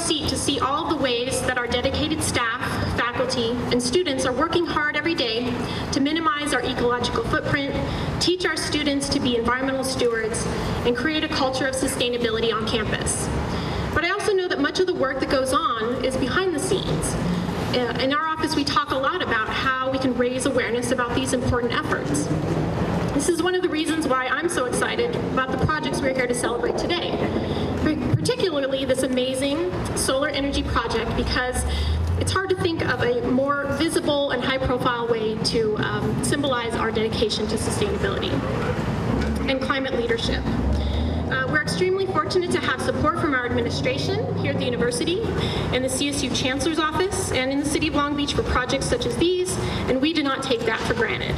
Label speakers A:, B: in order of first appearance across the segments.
A: seat to see all of the ways that our dedicated staff, faculty, and students are working hard every day to minimize our ecological footprint, teach our students to be environmental stewards, and create a culture of sustainability on campus. But I also know that much of the work that goes on is behind the scenes. In our office, we talk a lot about how we can raise awareness about these important efforts. This is one of the reasons why I'm so excited about the projects we're here to celebrate today, particularly this amazing solar energy project, because it's hard to think of a more visible and high-profile way to symbolize our dedication to sustainability and climate leadership. We're extremely fortunate to have support from our administration here at the university, and the CSU Chancellor's Office, and in the City of Long Beach for projects such as these, and we do not take that for granted.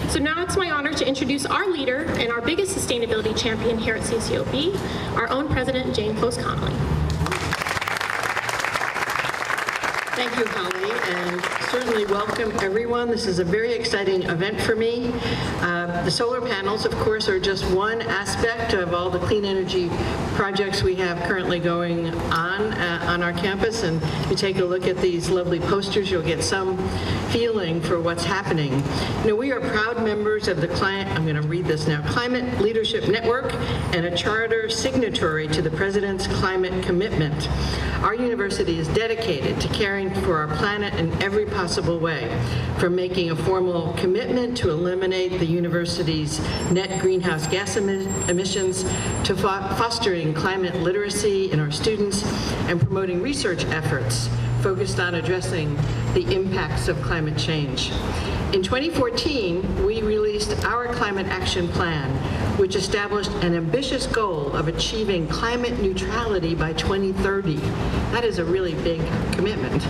A: So now it's my honor to introduce our leader and our biggest sustainability champion here at CSULB, our own President, Jane Close-Connolly.
B: Thank you, Holly, and certainly welcome everyone. This is a very exciting event for me. The solar panels, of course, are just one aspect of all the clean energy projects we have currently going on our campus. And if you take a look at these lovely posters, you'll get some feeling for what's happening. You know, we are proud members of the I'm going to read this now, Climate Leadership Network, and a charter signatory to the President's climate commitment. Our university is dedicated to caring for our planet in every possible way, from making a formal commitment to eliminate the university's net greenhouse gas emissions, to fostering climate literacy in our students, and promoting research efforts focused on addressing the impacts of climate change. In 2014, we released our Climate Action Plan, which established an ambitious goal of achieving climate neutrality by 2030. That is a really big commitment.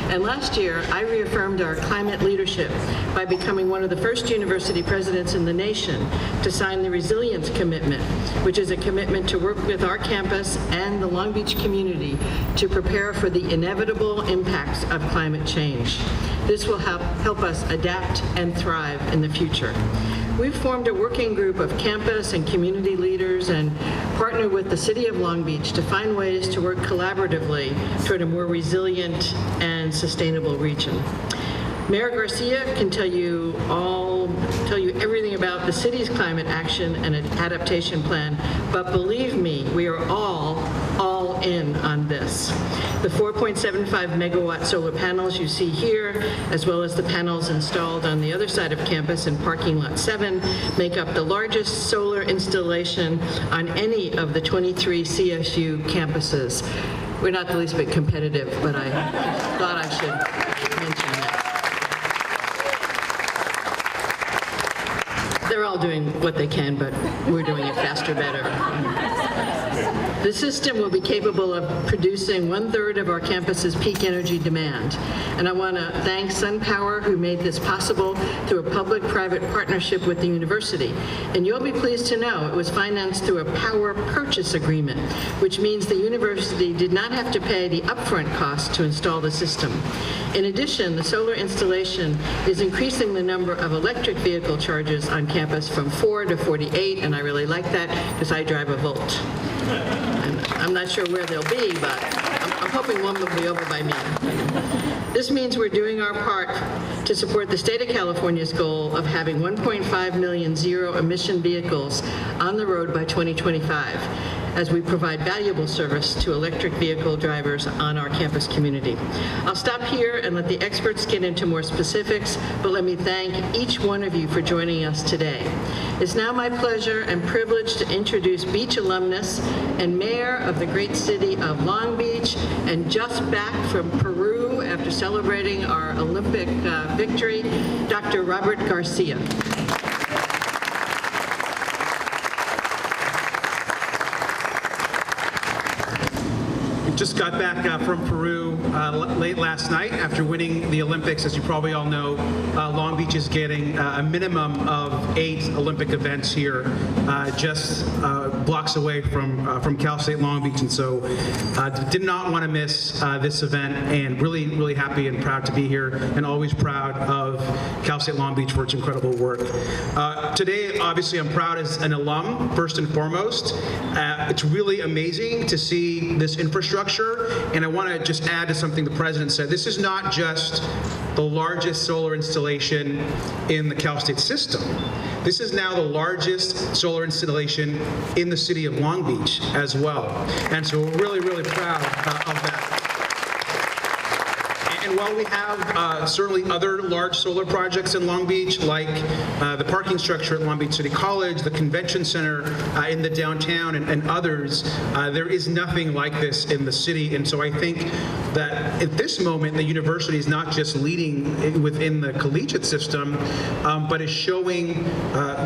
B: And last year, I reaffirmed our climate leadership by becoming one of the first university presidents in the nation to sign the Resilience Commitment, which is a commitment to work with our campus and the Long Beach community to prepare for the inevitable impacts of climate change. This will help us adapt and thrive in the future. We've formed a working group of campus and community leaders and partnered with the City of Long Beach to find ways to work collaboratively toward a more resilient and sustainable region. Mayor Garcia can tell you everything about the city's climate action and adaptation plan, but believe me, we are all in on this. The 4.75 megawatt solar panels you see here, as well as the panels installed on the other side of campus in parking lot 7, make up the largest solar installation on any of the 23 CSU campuses. We're not the least bit competitive, but I thought I should mention that. They're all doing what they can, but we're doing it faster, better. The system will be capable of producing 1/3 of our campus's peak energy demand. And I want to thank SunPower, who made this possible through a public-private partnership with the university. And you'll be pleased to know it was financed through a power purchase agreement, which means the university did not have to pay the upfront cost to install the system. In addition, the solar installation is increasing the number of electric vehicle chargers on campus from 4 to 48, and I really like that because I drive a Volt. I'm not sure where they'll be, but I'm hoping one will be over by me. This means we're doing our part to support the state of California's goal of having 1.5 million zero-emission vehicles on the road by 2025, as we provide valuable service to electric vehicle drivers on our campus community. I'll stop here and let the experts get into more specifics, but let me thank each one of you for joining us today. It's now my pleasure and privilege to introduce Beach alumnus and mayor of the great city of Long Beach, and just back from Peru after celebrating our Olympic victory, Dr. Robert Garcia.
C: Just got back from Peru late last night after winning the Olympics. As you probably all know, Long Beach is getting a minimum of 8 Olympic events here, just blocks away from Cal State Long Beach, and so did not want to miss this event, and really happy and proud to be here, and always proud of Cal State Long Beach for its incredible work. Today, obviously, I'm proud as an alum, first and foremost. It's really amazing to see this infrastructure infrastructure. And I want to just add to something the President said. This is not just the largest solar installation in the Cal State system. This is now the largest solar installation in the city of Long Beach as well. And so we're really, really proud of that. And while we have certainly other large solar projects in Long Beach, like the parking structure at Long Beach City College, the convention center in the downtown, and others, there is nothing like this in the city. And so I think that at this moment, the university is not just leading within the collegiate system, but is showing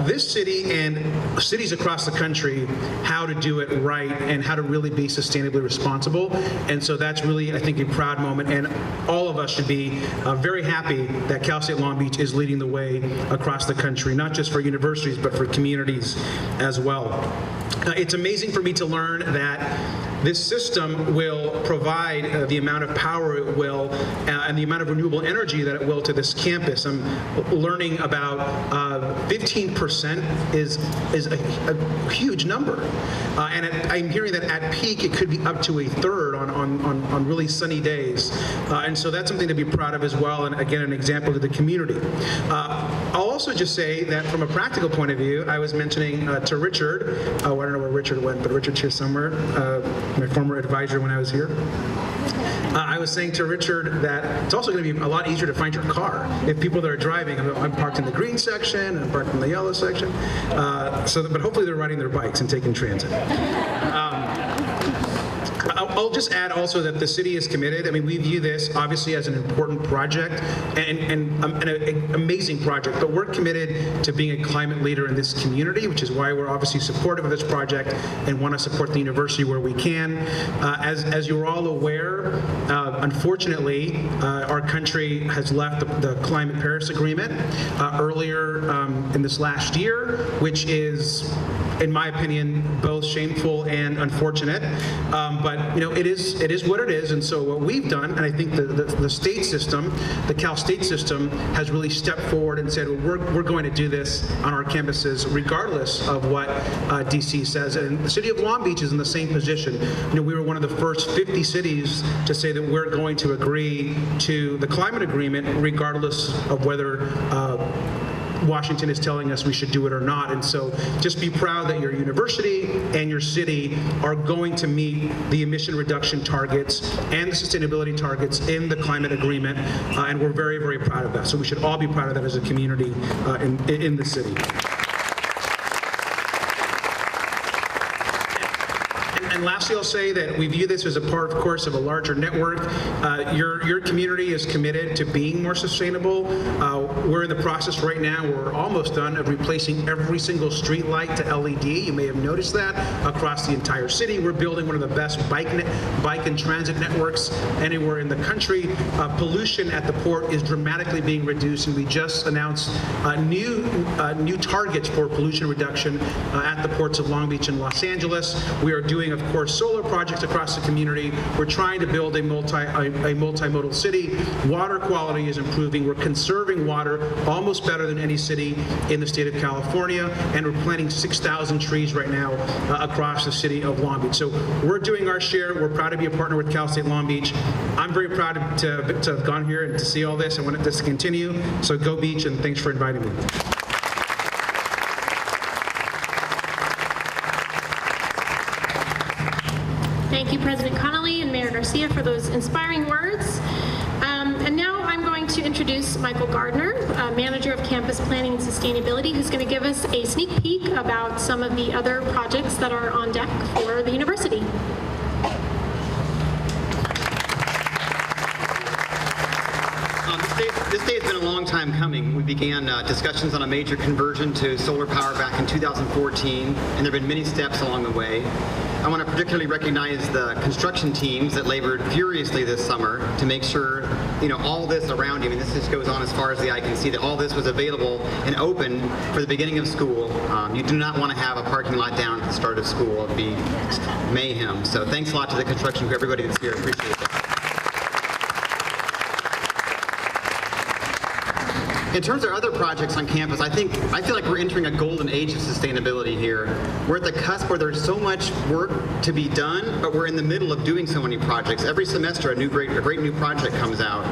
C: this city and cities across the country how to do it right and how to really be sustainably responsible. And so that's really, I think, a proud moment. And all of us should be very happy that Cal State Long Beach is leading the way across the country, not just for universities, but for communities as well. It's amazing for me to learn that this system will provide the amount of power it will and the amount of renewable energy that it will to this campus. I'm learning about 15% is a huge number. And I'm hearing that at peak it could be up to a third on really sunny days. And so that's something to be proud of as well, and again, an example to the community. I'll also just say that from a practical point of view, I was mentioning to Richard, I don't know where Richard went, but Richard's here somewhere, my former advisor when I was here. I was saying to Richard that it's also going to be a lot easier to find your car if people that are driving. I'm parked in the green section, I'm parked in the yellow section, but hopefully they're riding their bikes and taking transit. I'll just add also that the city is committed. I mean, we view this obviously as an important project and an amazing project, but we're committed to being a climate leader in this community, which is why we're obviously supportive of this project and want to support the university where we can. As you're all aware, unfortunately, our country has left the Climate Paris Agreement earlier in this last year, which is, in my opinion, both shameful and unfortunate. But it is what it is. And so what we've done, and I think the state system, the Cal State system, has really stepped forward and said, well, we're going to do this on our campuses, regardless of what DC says. And the city of Long Beach is in the same position. We were one of the first 50 cities to say that we're going to agree to the climate agreement, regardless of whether Washington is telling us we should do it or not. And so just be proud that your university and your city are going to meet the emission reduction targets and the sustainability targets in the climate agreement. And we're very, very proud of that. So we should all be proud of that as a community in the city. And lastly, I'll say that we view this as a part, of course, of a larger network. Your community is committed to being more sustainable. We're in the process right now, we're almost done, of replacing every single street light to LED. You may have noticed that across the entire city. We're building one of the best bike and transit networks anywhere in the country. Pollution at the port is dramatically being reduced, and we just announced new targets for pollution reduction at the ports of Long Beach and Los Angeles. We are doing, of course, solar projects across the community. We're trying to build a multimodal city. Water quality is improving. We're conserving water almost better than any city in the state of California, and we're planting 6,000 trees right now across the city of Long Beach. So we're doing our share. We're proud to be a partner with Cal State Long Beach. I'm very proud to have gone here and to see all this. I want this to continue. So go Beach, and thanks for inviting me.
A: Thank you, President Connolly and Mayor Garcia, for those inspiring words. And now I'm going to introduce Michael Gardner, Manager of Campus Planning and Sustainability, who's going to give us a sneak peek about some of the other projects that are on deck for the university.
D: This day has been a long time coming. We began discussions on a major conversion to solar power back in 2014, and there have been many steps along the way. I want to particularly recognize the construction teams that labored furiously this summer to make sure, all this around you, and this just goes on as far as the eye can see, that all this was available and open for the beginning of school. You do not want to have a parking lot down at the start of school. It'd be mayhem. So thanks a lot to the construction crew, everybody that's here. Appreciate it. In terms of other projects on campus, I feel like we're entering a golden age of sustainability here. We're at the cusp where there's so much work to be done, but we're in the middle of doing so many projects. Every semester, a great new project comes out.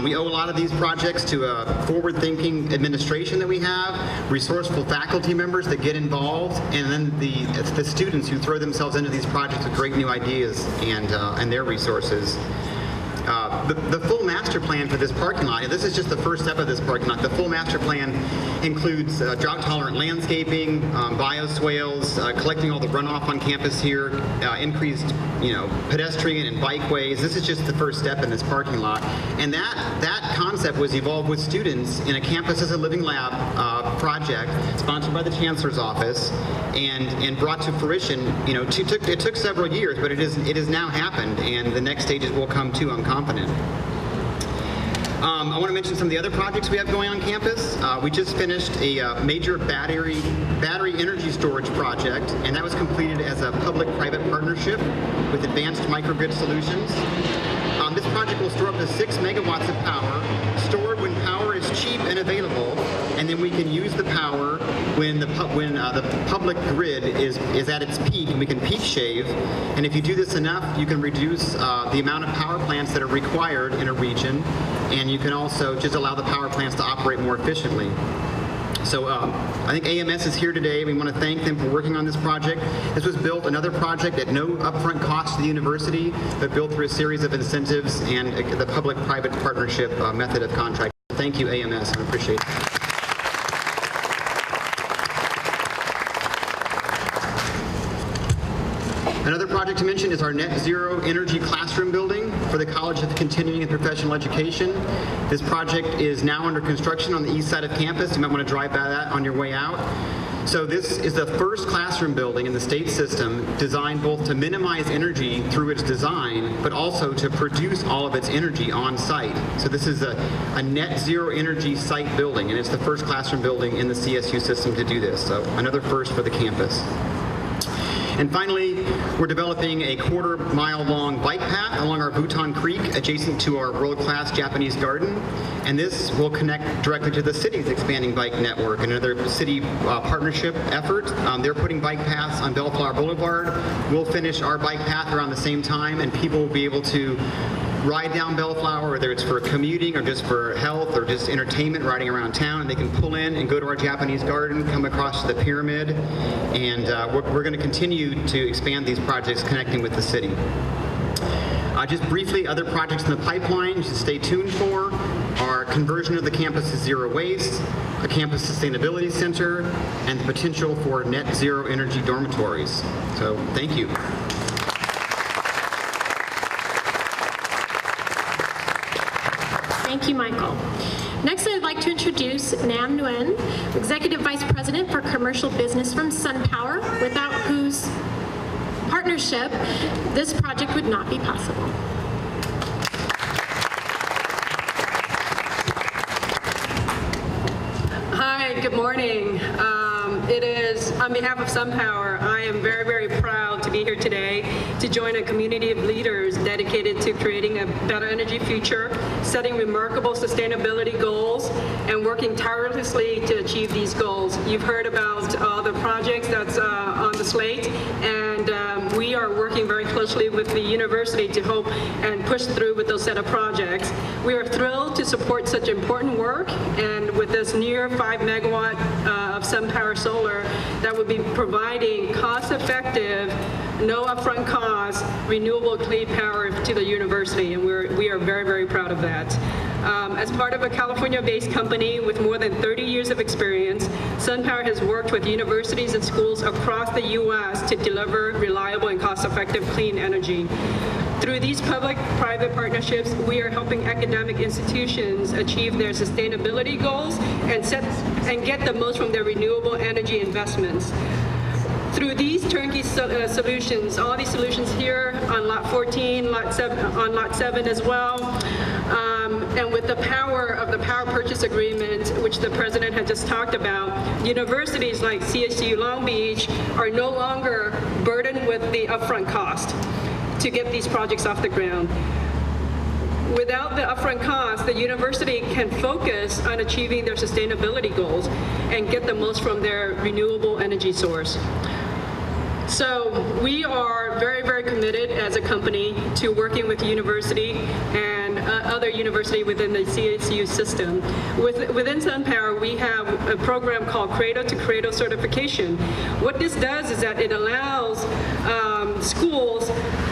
D: We owe a lot of these projects to a forward-thinking administration that we have, resourceful faculty members that get involved, and then the students who throw themselves into these projects with great new ideas and their resources. The full master plan for this parking lot, and this is just the first step of this parking lot, the full master plan includes drought-tolerant landscaping, bioswales, collecting all the runoff on campus here, increased pedestrian and bikeways. This is just the first step in this parking lot. And that concept was evolved with students in a Campus as a Living Lab project sponsored by the Chancellor's Office and brought to fruition. It took several years, but it has now happened, and the next stages will come too, I'm confident. I want to mention some of the other projects we have going on campus. We just finished a major battery energy storage project, and that was completed as a public-private partnership with Advanced Microgrid Solutions. This project will store up to 6 megawatts of power, stored when power is cheap and available, and then we can use the power when the public grid is at its peak, and we can peak shave. And if you do this enough, you can reduce the amount of power plants that are required in a region, and you can also just allow the power plants to operate more efficiently. So I think AMS is here today. We want to thank them for working on this project. This was built, another project at no upfront cost to the university, but built through a series of incentives and the public-private partnership method of contract. Thank you, AMS. I appreciate it. Another project to mention is our net zero energy classroom building for the College of Continuing and Professional Education. This project is now under construction on the east side of campus. You might want to drive by that on your way out. So this is the first classroom building in the state system designed both to minimize energy through its design, but also to produce all of its energy on site. So this is a net zero energy site building, and it's the first classroom building in the CSU system to do this. So another first for the campus. And finally, we're developing a quarter-mile-long bike path along our Bhutan Creek adjacent to our world-class Japanese garden. And this will connect directly to the city's expanding bike network, another city partnership effort. They're putting bike paths on Bellflower Boulevard. We'll finish our bike path around the same time, and people will be able to ride down Bellflower, whether it's for commuting or just for health or just entertainment, riding around town. And they can pull in and go to our Japanese garden, come across the pyramid, and we're going to continue to expand these projects connecting with the city. Just briefly, other projects in the pipeline you should stay tuned for are conversion of the campus to zero waste, a campus sustainability center, and the potential for net zero energy dormitories. So thank you.
A: Thank you, Michael. Next, I'd like to introduce Nam Nguyen, Executive Vice President for Commercial Business from SunPower, without whose partnership this project would not be possible.
E: Hi, good morning. It is, on behalf of SunPower, I am very, very proud to be here today to join a community of leaders dedicated to creating a better energy future, setting remarkable sustainability goals, and working tirelessly to achieve these goals. You've heard about all the projects that's on the slate, and we are working very closely with the university to hope and push through with those set of projects. We are thrilled to support such important work, and with this near 5 megawatt of SunPower solar that would be providing cost-effective, no upfront cost, renewable clean power to the university, and we are very, very proud of that. As part of a California-based company with more than 30 years of experience, SunPower has worked with universities and schools across the U.S. to deliver reliable and cost-effective clean energy. Through these public-private partnerships, we are helping academic institutions achieve their sustainability goals and get the most from their renewable energy investments. Through these turnkey solutions, all these solutions here on Lot 14, on Lot 7 as well, and with the power of the power purchase agreement, which the President had just talked about, universities like CSU Long Beach are no longer burdened with the upfront cost to get these projects off the ground. Without the upfront cost, the university can focus on achieving their sustainability goals and get the most from their renewable energy source. So we are very, very committed as a company to working with the university and other university within the CSU system. Within SunPower, we have a program called Cradle to Cradle certification. What this does is that it allows schools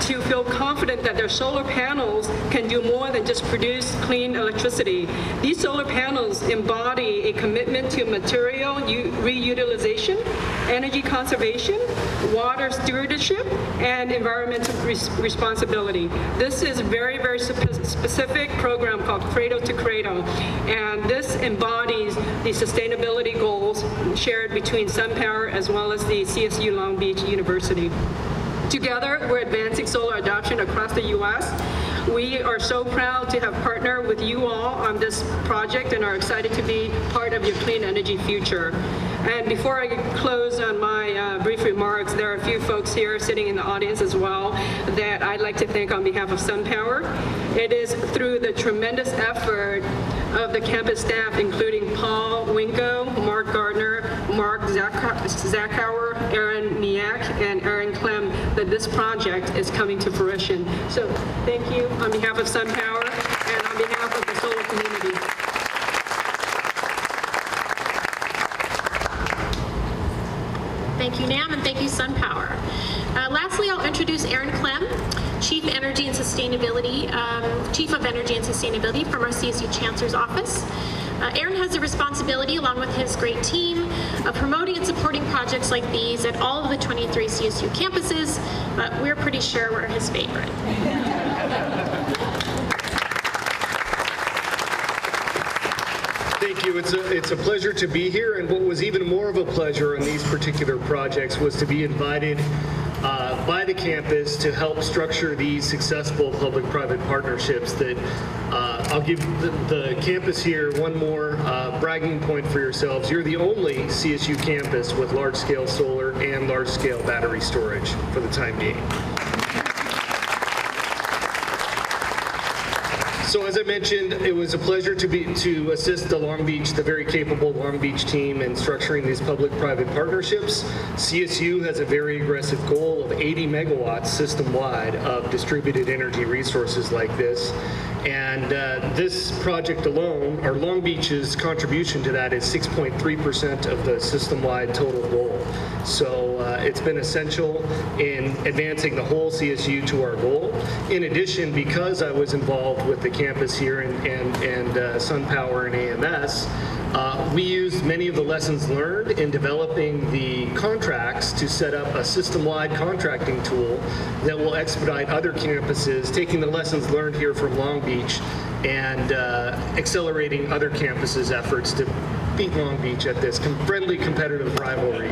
E: to feel confident that their solar panels can do more than just produce clean electricity. These solar panels embody a commitment to material reutilization, energy conservation, water stewardship, and environmental responsibility. This is a very, very specific program called Cradle to Cradle, and this embodies the sustainability goals shared between SunPower as well as the CSU Long Beach University. Together, we're advancing solar adoption across the U.S. We are so proud to have partnered with you all on this project and are excited to be part of your clean energy future. And before I close on my brief remarks, there are a few folks here sitting in the audience as well that I'd like to thank on behalf of SunPower. It is through the tremendous effort of the campus staff, including Paul Winko, Mark Gardner, Mark Zachauer, Aaron Miak, and Aaron Clem, that this project is coming to fruition. So thank you on behalf of SunPower and on behalf of the solar community.
A: Thank you, Nam, and thank you, SunPower. Lastly, I'll introduce Aaron Clem, Chief of Energy and Sustainability from our CSU Chancellor's Office. Aaron has the responsibility, along with his great team, of promoting and supporting projects like these at all of the 23 CSU campuses, but we're pretty sure we're his favorite.
F: Thank you. It's a pleasure to be here, and what was even more of a pleasure on these particular projects was to be invited by the campus to help structure these successful public-private partnerships that I'll give the campus here one more bragging point for yourselves. You're the only CSU campus with large-scale solar and large-scale battery storage for the time being. So as I mentioned, it was a pleasure to assist the very capable Long Beach team in structuring these public-private partnerships. CSU has a very aggressive goal of 80 megawatts system-wide of distributed energy resources like this. And this project alone, or Long Beach's contribution to that, is 6.3% of the system-wide total goal. So it's been essential in advancing the whole CSU to our goal. In addition, because I was involved with the campus here and SunPower and AMS, we used many of the lessons learned in developing the contracts to set up a system-wide contracting tool that will expedite other campuses, taking the lessons learned here from Long Beach and accelerating other campuses' efforts to beat Long Beach at this friendly competitive rivalry.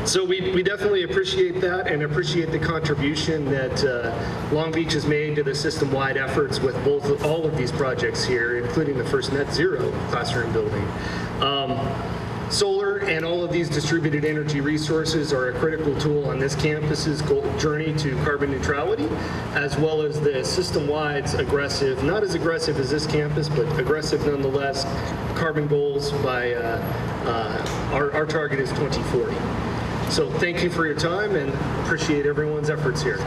F: So we definitely appreciate that and appreciate the contribution that Long Beach has made to the system-wide efforts with all of these projects here, including the first net zero classroom building. Solar and all of these distributed energy resources are a critical tool on this campus's journey to carbon neutrality, as well as the system-wide aggressive, not as aggressive as this campus, but aggressive nonetheless, carbon goals by our target is 2040. So thank you for your time and appreciate everyone's efforts here.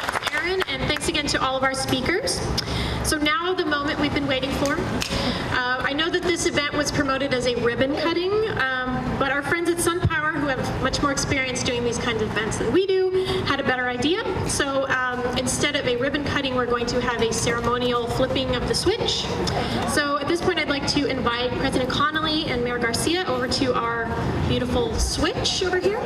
A: Thanks, Aaron, and thanks again to all of our speakers. So now the moment we've been waiting for. I know that this event was promoted as a ribbon cutting, but our friends at SunPower, who have much more experience doing these kinds of events than we do, had a better idea. So instead of a ribbon cutting, we're going to have a ceremonial flipping of the switch. So at this point, I'd like to invite President Connolly and Mayor Garcia over to our beautiful switch over here.